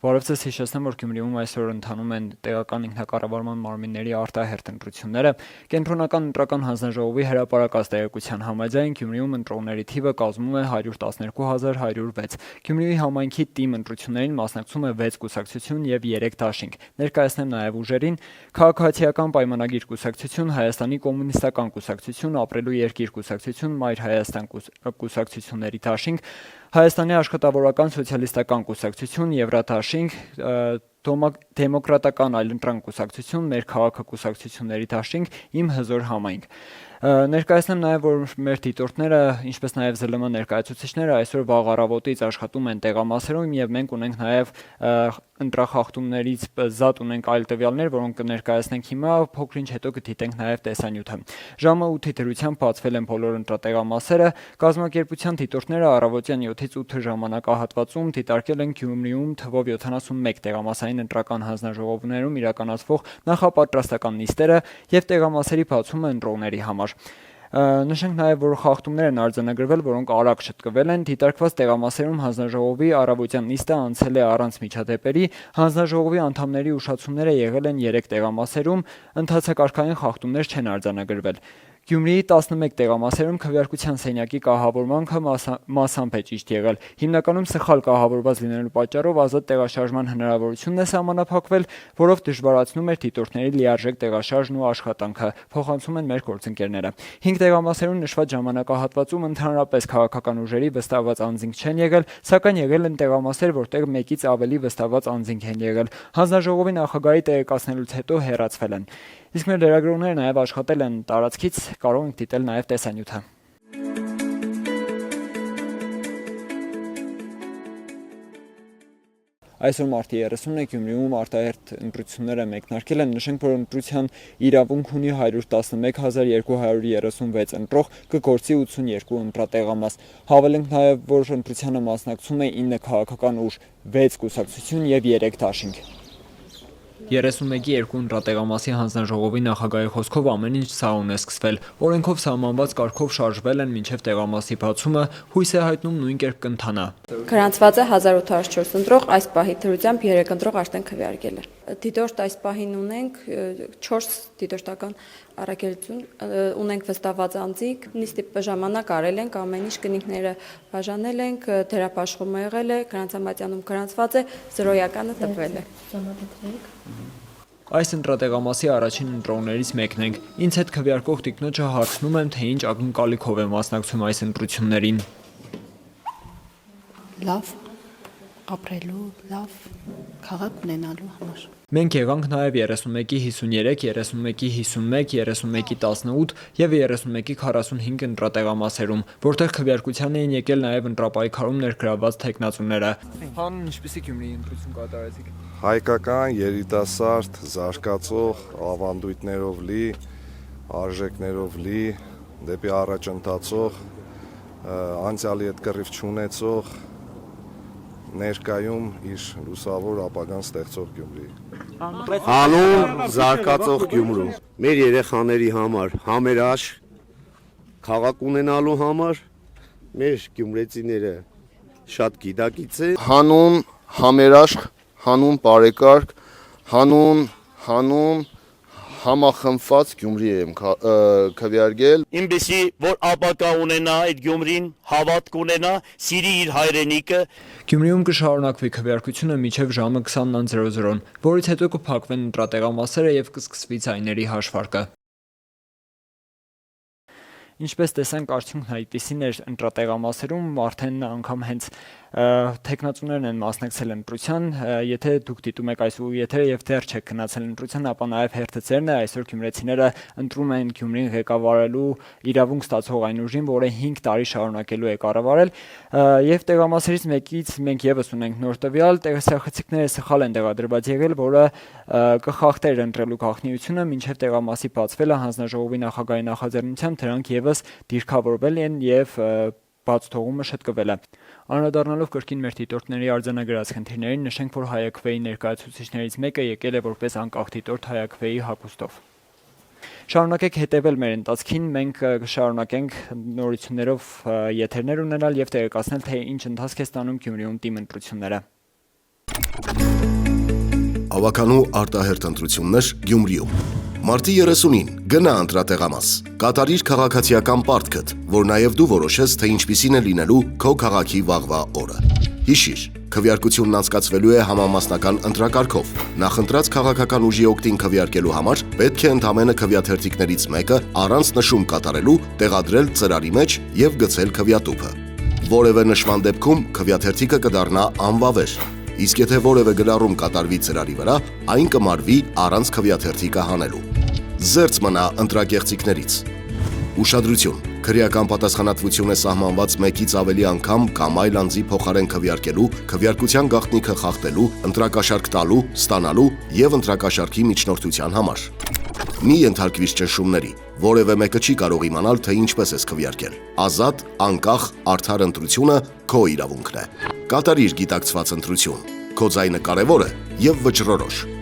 Բարև ձեզ, հիշեցնեմ, որ Գյումրիում այսօր ընթանում են տեղական ինքնակառավարման մարմինների արտահերթ ընտրությունները։ Կենտրոնական ընտրական հանձնաժողովի հրապարակած տեղեկության համաձայն Գյումրիում ընտրողների թիվը կազմում է 112,106։ Գյումրիի համայնքի թիմ ընտրություններին մասնակցում է 6 կուսակցություն եւ 3 դաշինք։ Ներկայացնեմ նաեւ ուժերին՝ Քաղաքացիական պայմանագիր կուսակցություն, Հայաստանի կոմունիստական կուսակցություն, Ապրելու երկիր կուսակցություն, Մայր Հայաստան կուսակցությունների դաշինք, Հայաստանի աշխատավորական սոցիալիստական կուսակցություն, Եվրադաշինք, Դեմոկրատական այլընտրանք կուսակցություն, Մեր քաղաքը կուսակցությունների դաշինք, Իմ հզոր համայնք։ Ներկայացնեմ նաև, որ մեր դիտորդները, ինչպես նաև ԶԼՄ ներկայացուցիչները այսօր վաղ առավոտից աշխատում են տեղամասերում եւ մենք ունենք նաև ընտրախախտումներից զատ ունենք այլ տվյալներ, որոնք կներկայացնենք հիմա, փոքր-ինչ հետո կդիտենք նաև տեսանյութը։ Ժամը 8-ի դրությամբ բացվել են բոլոր ընտրատեղամասերը, կազմակերպության դիտորդները առավոտյան 7-ից 8 ժամանակահատվածում դիտարկել են Գյումրիում թվով 71 տեղամասային ընտրական հանձնաժողովներում իրականացվող նախապատրաստական նիստերը եւ տեղամասերի բացումը ընտրողների համար։ Նշենք նաև, որ խախտումներ են արձանագրվել, որոնք արագ շտկվել են։ Դիտարկված տեղամասերում հանձնաժողովի առավոտյան նիստը անցել է առանց միջադեպերի։ Հանձնաժողովի անդամների ուշացումները եղել են 3 տեղամասերում, ընթացակարգային խախտումներ չեն արձանագրվել։ Գյումրիի 11 տեղամասերում քվեարկության սենյակի կահավորմանքը մասամբ է ճիշտ եղել։ Հիմնականում սխալ կահավորված լինելու պատճառով ազատ տեղաշարժման հնարավորությունն է սահմանափակվել, որով դժվարացնում էր դիտորդների լիարժեք տեղաշարժն ու աշխատանքը, փոխանցում են մեր գործընկերները։ 5 տեղամասերում նշված ժամանակահատվածում ընդհանրապես քաղաքական ուժերի վստահված անձինք չեն եղել, սակայն եղել են տեղամասեր, որտեղ մեկից ավելի վստահված անձինք են եղել։ Հանձնաժողովի նախագահի տեղեկացնելուց հետո հեռացվել են։ Իսկ մեր լրագրողները նաև աշխատել են տարածքից, կարող ենք դիտել նաև տեսանյութը։ Այսօր մարտի 30-ը Գյումրիում արտահերթ ընտրությունները մեկնարկել են, նշենք, որ ընտրության իրավունք ունի 111,236 ընտրող, կգործի 82 ընտրատեղամաս։ Հավելենք նաև, որ ընտրությանը մասնակցում է 9 քաղաքական ուժ, 6 կուսակցություն եւ 3 դաշինք։ 31-ի 2 ընտրատեղամասի հանձնաժողովի նախագահի խոսքով ամեն ինչ սահուն է սկսվել։ Օրենքով սահմանված կարգով շարժվել են մինչև տեղամասի բացումը, հույս է հայտնում նույն կերպ կընթանա։ Գրանցված է 1804 ընտրող, այս պահի դրությամբ 3 ընտրող արդեն քվեարկել է։ Դիտորդ այս պահին ունենք 4 դիտորդական առաքելություն, ունենք վստահված անձիկ, նիստի ժամանակ արել ենք, ամեն ինչ կնիկները բաժանել ենք, դերապաշխումը եղել է, գրանցամատյանում գրանցված է, զրոյականը տպվել է։ Այս ընտրատեղամասի առաջին ընտրողներից մեկն ենք։ Ինձ հետ քվեարկող տիկնոջը հարցնում եմ, թե ինչ ակնկալիքով է մասնակցում այս ընտրություններին։ Լավ, ապրելու, լավ, քաղաք ունենալու համար։ Մենք եղանք նաև 31-ի 53, 31-ի 51, 31-ի 18 եւ 31-ի 45 ընտրատեղամասերում, որտեղ քվեարկության էին եկել նաև ընտրապայքարում ներգրավված տեխնացուները։ Հանուն ինչպիսի Գյումրիի ընտրություն կատարեցիք։ Հայկական, երիտասարդ, զարգացող, ավանդույթներով լի, արժեքներով լի, դեպի առաջ ընթացող, անցյալի հետ կռիվ չունեցող, ներկայում իր լուսավոր ապագան ստեղծող Գյումրի։ Հանուն զարգացող Գյումրու։ Մեր երեխաների համար համերաշխ քաղաք ունենալու համար մեր գյումրեցիները շատ գիտակից են։ Հանուն համերաշխ, հանուն բարեկարգ, հանուն համախմբված Գյումրի եմ քվեարկել։ Ինպեսի որ ապագա ունենա այդ Գյումրին, հավատք ունենա, սիրի իր հայրենիքը։ Գյումրիում կշարունակվի քվեարկությունը մինչև ժամը 20:00, որից հետո կփակվեն ընտրատեղամասերը եւ կսկսվի ձայների հաշվարկը։ Ինչպես տեսանք, արդյունքն այդպիսին էր ընտրատեղամասերում, արդեն անգամ հենց տեխնացուներն են մասնակցել ընտրության, եթե դուք դիտում եք այս եթերը եւ դեռ չեք գնացել ընտրության, ապա նաեւ հերթը ձերն է, այսօր գյումրեցիները ընտրում են Գյումրին ղեկավարելու իրավունք ստացող այն ուժին, որը 5 տարի շարունակելու է կառավարել, եւ տեղամասերից մեկից մենք եւս ունենք նոր տվյալ, տեղասախցիկները սխալ են տեղադրված եղել, որը կխախտեր ընտրելու գաղտնիությունը, մինչեւ տեղամասի բացվելը հանձնաժողովի նախագահի նախաձեռնությամբ դրանք եւս դիրքավորվել են եւ բաց թողումը շտկվել է։ Անդրադառնալով կրկին մեր դիտորդների արձանագրած խնդիրներին, նշենք, որ հայաքվեի ներկայացուցիչներից մեկը եկել է որպես անկախ դիտորդ հայաքվեի հագուստով։ Շարունակեք հետևել մեր ընթացքին, մենք կշարունակենք նորություններով եթերներ ունենալ եւ տեղեկացնել, թե ինչ ընթացք է ստանում Գյումրիում թիմ ընտրությունները։ Ավականու արտահերթ ընտրություններ Գյումրիում։ Մարտի 30-ին գնա ընտրատեղամաս, կատարիր քաղաքացիական պարտքդ, որ նաև դու որոշես, թե ինչպիսին է լինելու քո քաղաքի վաղվա օրը։ Հիշիր, քվեարկությունն անցկացվելու է համամասնական ընտրակարգով։ Նախընտրած քաղաքական ուժի օգտին քվեարկելու համար պետք է ընդամենը քվեաթերթիկներից մեկը առանց նշում կատարելու տեղադրել ծրարի մեջ եւ գցել քվեատուփը։ Որևէ նշման դեպքում քվեաթերթիկը կդառնա անվավեր։ Իսկ եթե որևէ գրառում կատարվի ծրարի վրա, այն կմարվի առանց քվեաթերթիկը հանելու։ Զերծ մնա ընտրակեղծիքներից։ Ուշադրություն, քրեական պատասխանատվություն է սահմանված մեկից ավելի անգամ կամ այլ անձի փոխարեն քվեարկելու, քվեարկության գաղտնիքը խախտելու, ընտրակաշարք տալու, ստանալու եւ ընտրակաշարքի միջնորդության համար։ Մի ենթարկվիր ճնշումների, որևէ մեկը չի կարող իմանալ, թե ինչպես ես քվեարկել։ Ազատ, անկախ, արդար ընտրությունը քո իրավունքն է։ Կատարիր գիտակցված ընտրություն։ Քո ձայնը կարևոր է եւ վճռորոշ։